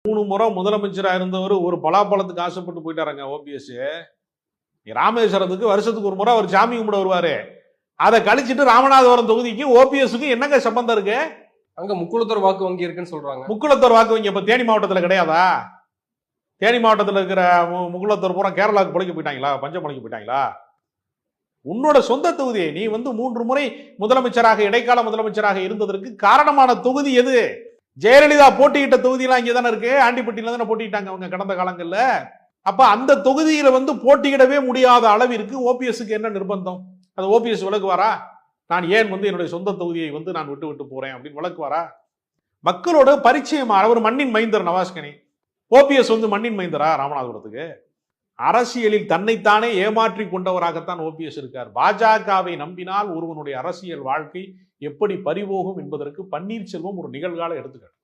3 முறை முதலமைச்சரா இருந்தவர் ஒரு பலாப்பழத்துக்கு ஆசைப்பட்டு போயிட்டாருங்க ஓபிஎஸ். ராமேஸ்வரத்துக்கு வருஷத்துக்கு ஒரு முறை அவர் சாமி கும்பிட வருவாரு. அதை கழிச்சிட்டு ராமநாதபுரம் தொகுதிக்கு ஓபிஎஸ்க்கு என்னங்க சம்பந்தம் இருக்கு? அங்க முக்குளத்தூர் வாக்கு வங்கி இருக்குன்னு சொல்றாங்க. முக்குளத்தூர் வாக்கு வங்கி இப்ப தேனி மாவட்டத்துல கிடையாதா? தேனி மாவட்டத்தில் இருக்கிற முக்குளத்தூர் பூரா கேரளாவுக்கு பிழைக்க போயிட்டாங்களா? பஞ்சம் பிழைக்க போயிட்டாங்களா? உன்னோட சொந்த தொகுதி. நீ 3 முறை முதலமைச்சராக இடைக்கால முதலமைச்சராக இருந்ததற்கு காரணமான தொகுதி எது? ஜெயலலிதா போட்டியிட்ட தொகுதியெல்லாம் இங்கே தானே இருக்கு. ஆண்டிப்பட்டியில தானே போட்டிட்டாங்க அவங்க கடந்த காலங்கள்ல. அப்ப அந்த தொகுதியில போட்டியிடவே முடியாத அளவிற்கு ஓபிஎஸ்க்கு என்ன நிர்பந்தம்? அது ஓபிஎஸ் விலகுவாரா? நான் ஏன் என்னுடைய சொந்த தொகுதியை நான் விட்டு போறேன் அப்படின்னு விளக்குவாரா? மக்களோட பரிச்சயம். அவர் மண்ணின் மைந்தர் நவாஸ்கனி. ஓபிஎஸ் மண்ணின் மைந்தரா ராமநாதபுரத்துக்கு? அரசியலில் தன்னைத்தானே ஏமாற்றி கொண்டவராகத்தான் ஓபிஎஸ் இருக்கார். பாஜகவை நம்பினால் ஒருவனுடைய அரசியல் வாழ்க்கை எப்படி பறிபோகும் என்பதற்கு பன்னீர்செல்வம் ஒரு நிகழ்கால எடுத்துக்காட்டு.